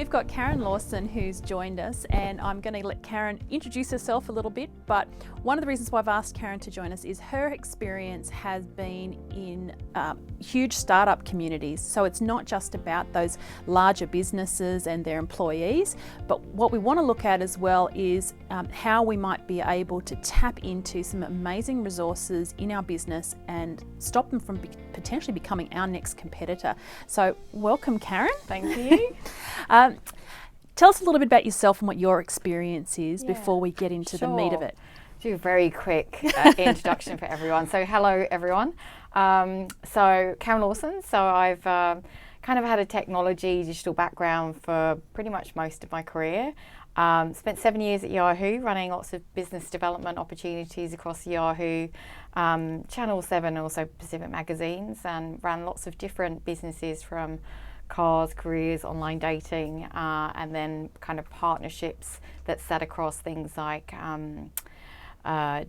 we've got Karen Lawson who's joined us, and I'm going to let Karen introduce herself a little bit. But one of the reasons why I've asked Karen to join us is her experience has been in huge startup communities. So it's not just about those larger businesses and their employees, but what we want to look at as well is how we might be able to tap into some amazing resources in our business and stop them from potentially becoming our next competitor. So welcome, Karen. Thank you. Tell us a little bit about yourself and what your experience is before we get into the meat of it. Do a very quick introduction for everyone. So hello everyone. So Karen Lawson. So I've kind of had a technology digital background for pretty much most of my career. Spent 7 years at Yahoo running lots of business development opportunities across Yahoo, Channel 7, also Pacific magazines, and ran lots of different businesses from cars, careers, online dating, and then kind of partnerships that sat across things like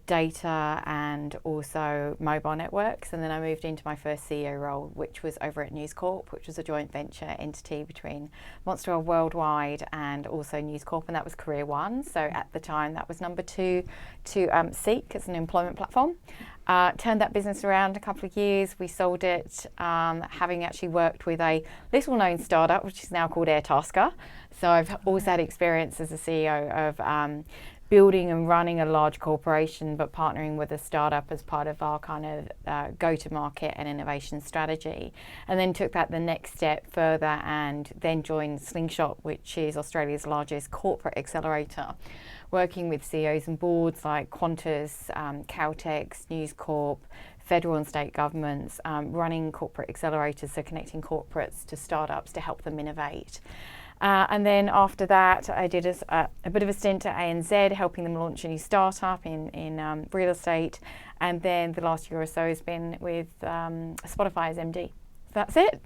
data and also mobile networks. And then I moved into my first CEO role, which was over at Corp, which was a joint venture entity between Monstera Worldwide and also Corp, and that was Career One. So at the time, that was number 2 to Seek as an employment platform. Turned that business around a couple of years. We sold it, having actually worked with a little known startup, which is now called Airtasker. So I've also had experience as a CEO of building and running a large corporation, but partnering with a startup as part of our kind of go-to-market and innovation strategy. And then took that the next step further and then joined Slingshot, which is Australia's largest corporate accelerator, working with CEOs and boards like Qantas, Caltex, News Corp, federal and state governments, running corporate accelerators, so connecting corporates to startups to help them innovate. And then after that, I did a bit of a stint at ANZ, helping them launch a new startup in real estate. And then the last year or so has been with Spotify as MD. So that's it.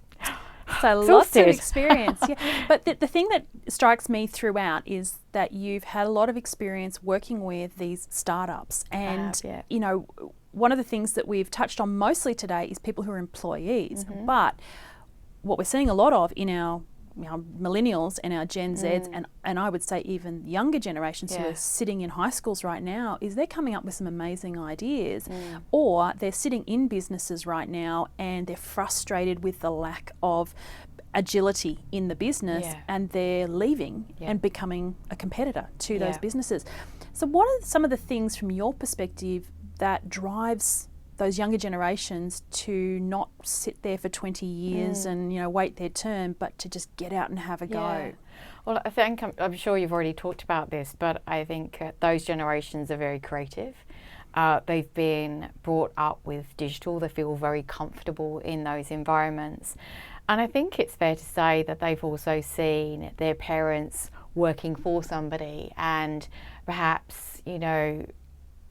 So lots of experience. Yeah. But the thing that strikes me throughout is that you've had a lot of experience working with these startups. And, you know, one of the things that we've touched on mostly today is people who are employees. Mm-hmm. But what we're seeing a lot of in our millennials and our Gen Zs and I would say even younger generations who are sitting in high schools right now is they're coming up with some amazing ideas, or they're sitting in businesses right now and they're frustrated with the lack of agility in the business and they're leaving and becoming a competitor to those businesses. So what are some of the things from your perspective that drives those younger generations to not sit there for 20 years and, you know, wait their turn, but to just get out and have a go? Well, I think I'm sure you've already talked about this, but I think those generations are very creative. They've been brought up with digital. They feel very comfortable in those environments. And I think it's fair to say that they've also seen their parents working for somebody, and perhaps, you know,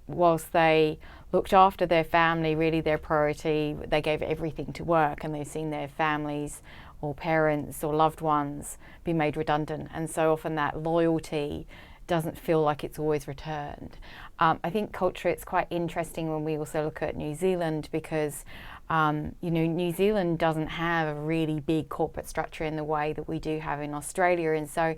whilst they looked after their family, really their priority, they gave everything to work, and they've seen their families or parents or loved ones be made redundant. And so often that loyalty doesn't feel like it's always returned. I think culture, it's quite interesting when we also look at New Zealand, because you know, New Zealand doesn't have a really big corporate structure in the way that we do have in Australia. And so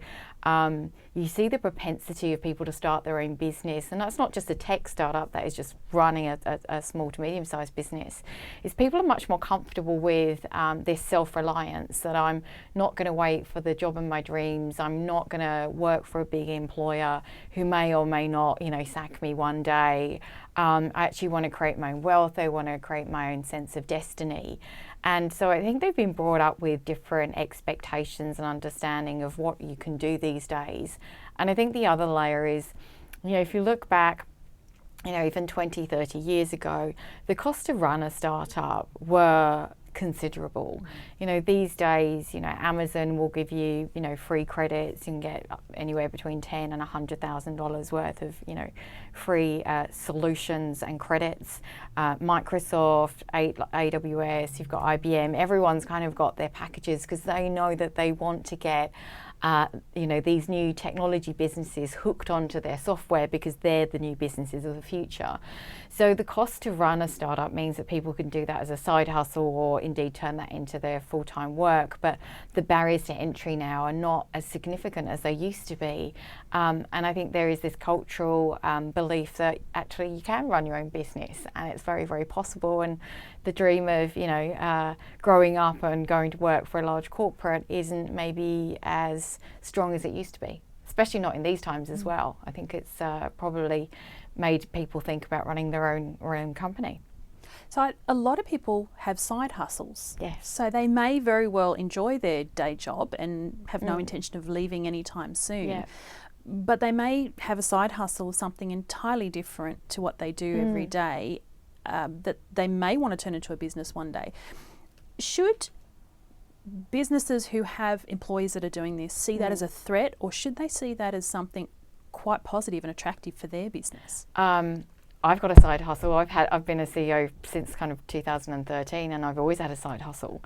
you see the propensity of people to start their own business. And that's not just a tech startup that is just running a small to medium sized business. Is people are much more comfortable with this self-reliance, that I'm not going to wait for the job of my dreams. I'm not going to work for a big employer who may or may not, you know, sack me one day. I actually want to create my own wealth. I want to create my own sense of destiny. And so I think they've been brought up with different expectations and understanding of what you can do these days. And I think the other layer is, you know, if you look back, you know, even 20, 30 years ago, the cost to run a startup were considerable. You know, these days, you know, Amazon will give you, you know, free credits. You can get anywhere between $10,000 and $100,000 worth of, you know, free solutions and credits. Microsoft, AWS, you've got IBM, everyone's kind of got their packages because they know that they want to get these new technology businesses hooked onto their software because they're the new businesses of the future. So the cost to run a startup means that people can do that as a side hustle or indeed turn that into their full-time work, but the barriers to entry now are not as significant as they used to be. And I think there is this cultural belief that actually you can run your own business, and it's very, very possible. And the dream of, growing up and going to work for a large corporate isn't maybe as strong as it used to be, especially not in these times as well. I think it's probably made people think about running their own company. So a lot of people have side hustles. Yes. So they may very well enjoy their day job and have no intention of leaving anytime soon. Yeah. But they may have a side hustle, something entirely different to what they do every day, that they may want to turn into a business one day. Should businesses who have employees that are doing this see that as a threat, or should they see that as something quite positive and attractive for their business? I've got a side hustle. I've been a CEO since kind of 2013, and I've always had a side hustle.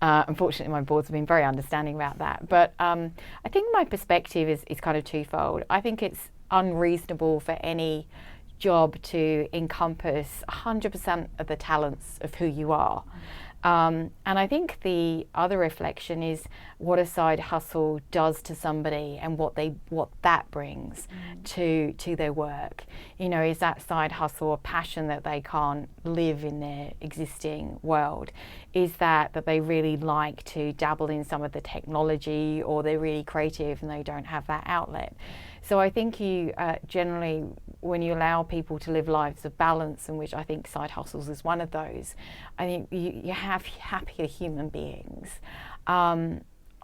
Unfortunately, my boards have been very understanding about that. But I think my perspective is kind of twofold. I think it's unreasonable for any job to encompass 100% of the talents of who you are. And I think the other reflection is what a side hustle does to somebody and what that brings to their work. Is that side hustle a passion that they can't live in their existing world? Is that they really like to dabble in some of the technology, or they're really creative and they don't have that outlet? So I think you generally, when you allow people to live lives of balance, in which I think side hustles is one of those, I think you have happier human beings.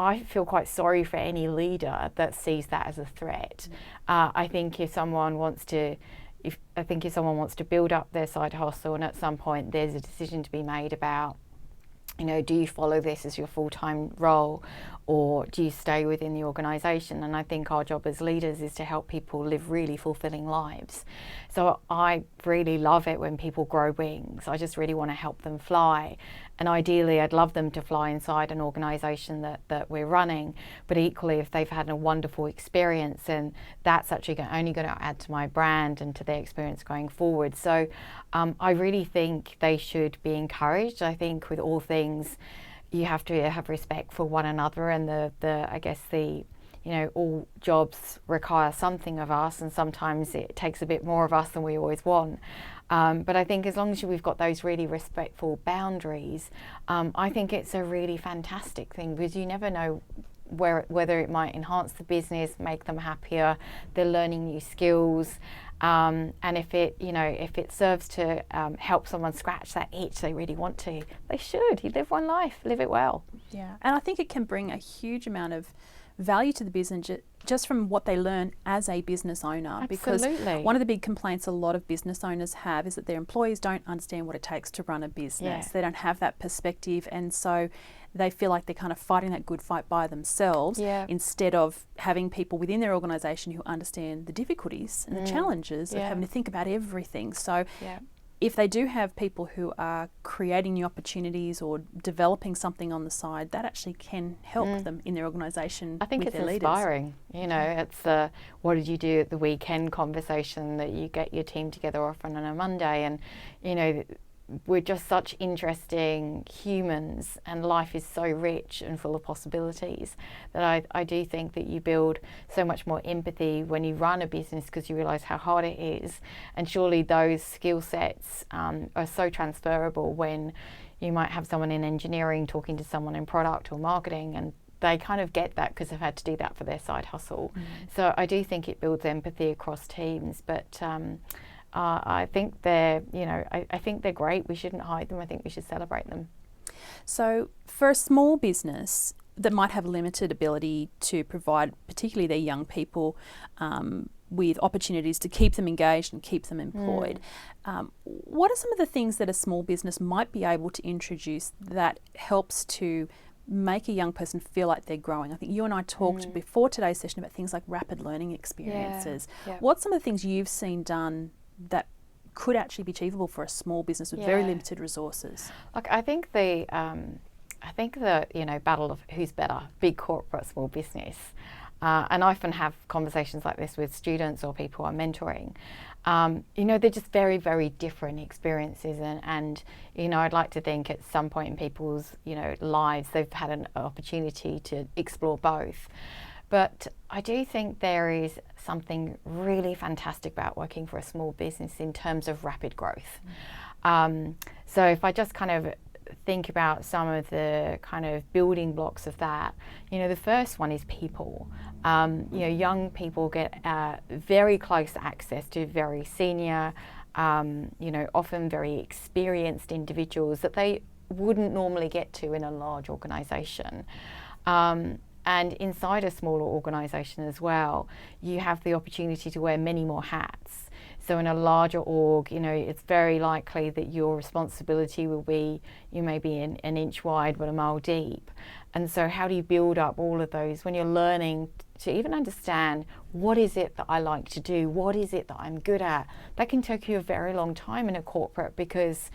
I feel quite sorry for any leader that sees that as a threat. I think if someone wants to build up their side hustle, and at some point there's a decision to be made about, do you follow this as your full-time role, or do you stay within the organisation? And I think our job as leaders is to help people live really fulfilling lives. So I really love it when people grow wings. I just really want to help them fly. And ideally, I'd love them to fly inside an organisation that we're running. But equally, if they've had a wonderful experience, then that's actually only going to add to my brand and to their experience going forward. So I really think they should be encouraged. I think with all things, you have to have respect for one another, and all jobs require something of us, and sometimes it takes a bit more of us than we always want. But I think as long as we've got those really respectful boundaries, I think it's a really fantastic thing, because you never know whether it might enhance the business, make them happier, they're learning new skills. And if it serves to help someone scratch that itch they really want to, they should. You live one life, live it well. Yeah, and I think it can bring a huge amount of value to the business just from what they learn as a business owner. Absolutely. Because one of the big complaints a lot of business owners have is that their employees don't understand what it takes to run a business. Yeah. They don't have that perspective, and so they feel like they're kind of fighting that good fight by themselves, instead of having people within their organisation who understand the difficulties and the challenges of having to think about everything. So if they do have people who are creating new opportunities or developing something on the side, that actually can help them in their organisation. I think with it's their inspiring. It's the what did you do at the weekend conversation that you get your team together often on a Monday, and we're just such interesting humans, and life is so rich and full of possibilities that I do think that you build so much more empathy when you run a business, because you realise how hard it is. And surely those skill sets are so transferable when you might have someone in engineering talking to someone in product or marketing, and they kind of get that because they've had to do that for their side hustle. So I do think it builds empathy across teams, but I think they're great. We shouldn't hide them. I think we should celebrate them. So for a small business that might have limited ability to provide, particularly their young people, with opportunities to keep them engaged and keep them employed, what are some of the things that a small business might be able to introduce that helps to make a young person feel like they're growing? I think you and I talked before today's session about things like rapid learning experiences. What's some of the things you've seen done that could actually be achievable for a small business with very limited resources? Look, I think the I think the battle of who's better, big corporate, small business. And I often have conversations like this with students or people I'm mentoring. They're just very, very different experiences, and I'd like to think at some point in people's lives they've had an opportunity to explore both. But I do think there is something really fantastic about working for a small business in terms of rapid growth. So if I just kind of think about some of the kind of building blocks of that, the first one is people. Young people get very close access to very senior, often very experienced individuals that they wouldn't normally get to in a large organisation. And inside a smaller organisation as well, you have the opportunity to wear many more hats. So in a larger org, it's very likely that your responsibility will be, you may be an inch wide but a mile deep. And so how do you build up all of those when you're learning to even understand what is it that I like to do, what is it that I'm good at? That can take you a very long time in a corporate because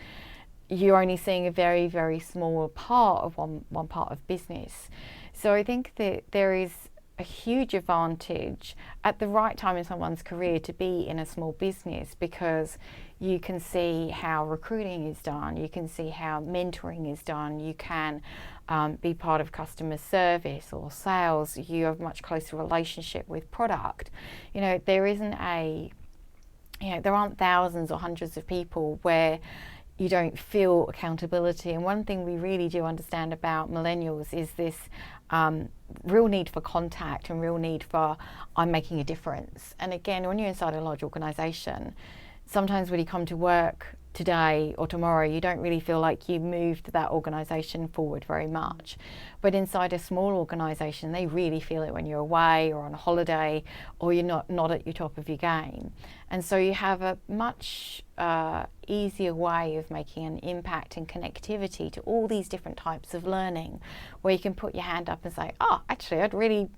you're only seeing a very, very small part of one part of business. So I think that there is a huge advantage at the right time in someone's career to be in a small business, because you can see how recruiting is done, you can see how mentoring is done, you can be part of customer service or sales, you have a much closer relationship with product. There aren't thousands or hundreds of people where you don't feel accountability. And one thing we really do understand about millennials is this real need for contact and real need for I'm making a difference. And again, when you're inside a large organisation, sometimes when you come to work today or tomorrow, you don't really feel like you moved that organisation forward very much. But inside a small organisation, they really feel it when you're away or on a holiday or you're not at your top of your game. And so you have a much easier way of making an impact and connectivity to all these different types of learning, where you can put your hand up and say, actually, I'd really,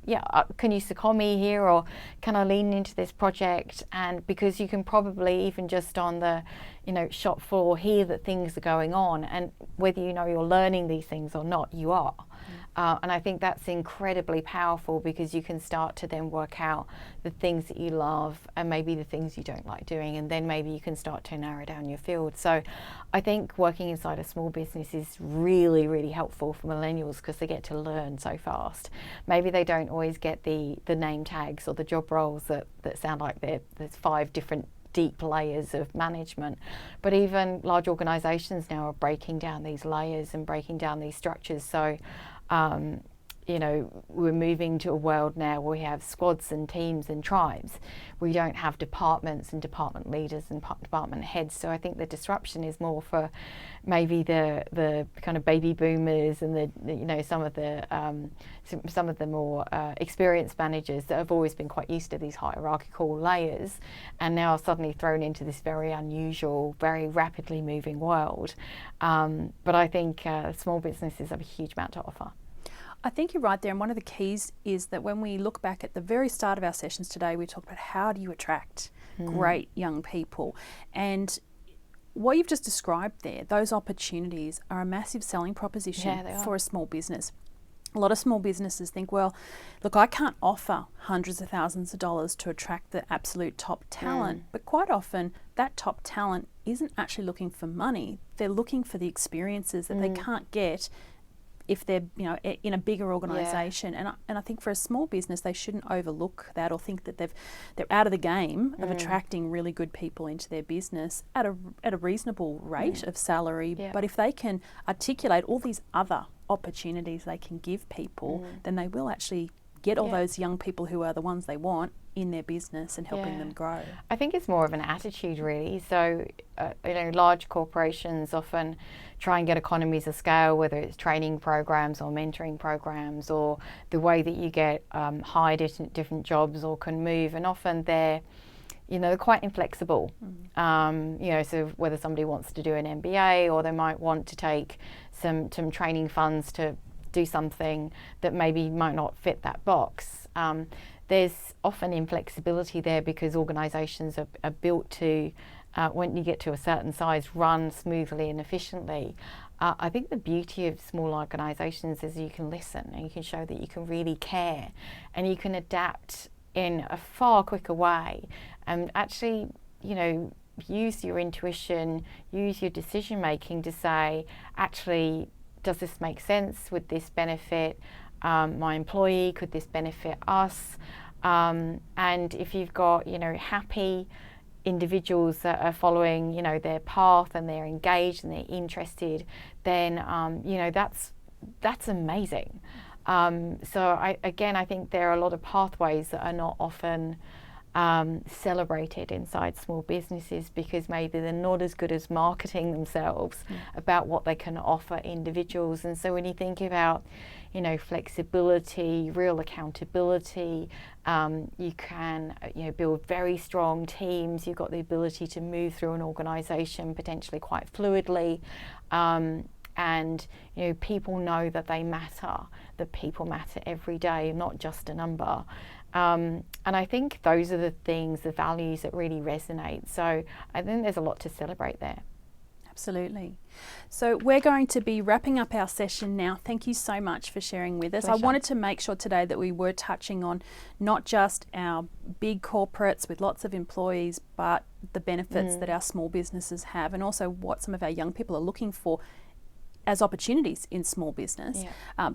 can you second me here, or can I lean into this project? And because you can probably even just on the shop floor hear that things are going on, and whether you're learning these things or not, you are. And I think that's incredibly powerful, because you can start to then work out the things that you love and maybe the things you don't like doing, and then maybe you can start to narrow down your field. So I think working inside a small business is really, really helpful for millennials, because they get to learn so fast. Maybe they don't always get the name tags or the job roles that sound like there's 5 different deep layers of management, but even large organisations now are breaking down these layers and breaking down these structures. So we're moving to a world now where we have squads and teams and tribes. We don't have departments and department leaders and department heads. So I think the disruption is more for maybe the kind of baby boomers and some of the more experienced managers that have always been quite used to these hierarchical layers, and now are suddenly thrown into this very unusual, very rapidly moving world. But I think small businesses have a huge amount to offer. I think you're right there, and one of the keys is that when we look back at the very start of our sessions today, we talked about how do you attract great young people, and what you've just described there, those opportunities are a massive selling proposition for a small business. A lot of small businesses think, well, look, I can't offer hundreds of thousands of dollars to attract the absolute top talent, but quite often that top talent isn't actually looking for money. They're looking for the experiences that they can't get if they're in a bigger organisation. And I think for a small business, they shouldn't overlook that or think that they're out of the game of attracting really good people into their business at a reasonable rate of salary. But if they can articulate all these other opportunities they can give people, then they will actually get all those young people who are the ones they want in their business and helping them grow. I think it's more of an attitude, really. So, large corporations often try and get economies of scale, whether it's training programs or mentoring programs, or the way that you get hired at different jobs or can move. And often they're quite inflexible. So whether somebody wants to do an MBA, or they might want to take some training funds to do something that maybe might not fit that box. There's often inflexibility there because organisations are built to, when you get to a certain size, run smoothly and efficiently. I think the beauty of small organisations is you can listen and you can show that you can really care and you can adapt in a far quicker way and actually, you know, use your intuition, use your decision making to say, actually, does this make sense? Would this benefit my employee? Could this benefit us? And if you've got, you know, happy individuals that are following, you know, their path and they're engaged and they're interested, then you know, that's amazing. So I think there are a lot of pathways that are not often celebrated inside small businesses because maybe they're not as good as marketing themselves about what they can offer individuals. And so when you think about, you know, flexibility, real accountability, you can, you know, build very strong teams. You've got the ability to move through an organisation potentially quite fluidly. And, you know, people know that they matter, that people matter every day, not just a number. And I think those are the things, the values that really resonate. So I think there's a lot to celebrate there. Absolutely. So we're going to be wrapping up our session now. Thank you so much for sharing with us. Pleasure. I wanted to make sure today that we were touching on not just our big corporates with lots of employees, but the benefits that our small businesses have, and also what some of our young people are looking for as opportunities in small business,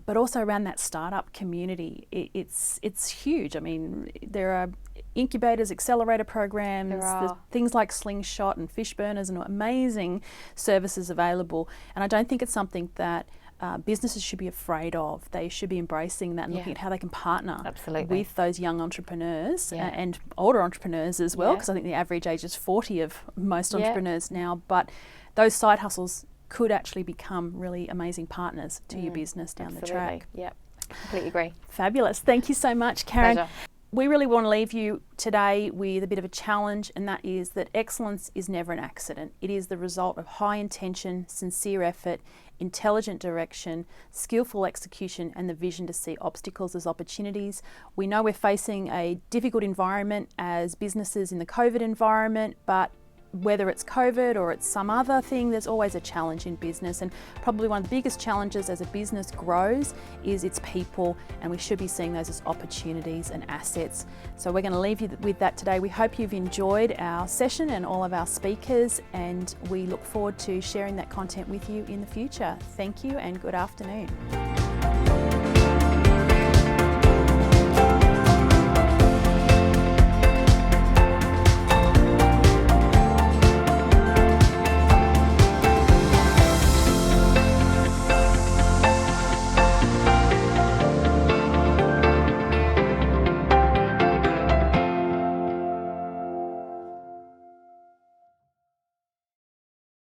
but also around that startup community. It's huge. I mean, there are incubators, accelerator programs, there's things like Slingshot and Fish Burners and amazing services available. And I don't think it's something that businesses should be afraid of. They should be embracing that and looking at how they can partner with those young entrepreneurs and older entrepreneurs as well, because I think the average age is 40 of most entrepreneurs now. But those side hustles could actually become really amazing partners to your business down the track. Yep, completely agree. Fabulous. Thank you so much, Karen. Pleasure. We really want to leave you today with a bit of a challenge, and that is that excellence is never an accident. It is the result of high intention, sincere effort, intelligent direction, skillful execution, and the vision to see obstacles as opportunities. We know we're facing a difficult environment as businesses in the COVID environment, but whether it's COVID or it's some other thing, there's always a challenge in business. And probably one of the biggest challenges as a business grows is its people, and we should be seeing those as opportunities and assets. So we're going to leave you with that today. We hope you've enjoyed our session and all of our speakers, and we look forward to sharing that content with you in the future. Thank you and good afternoon.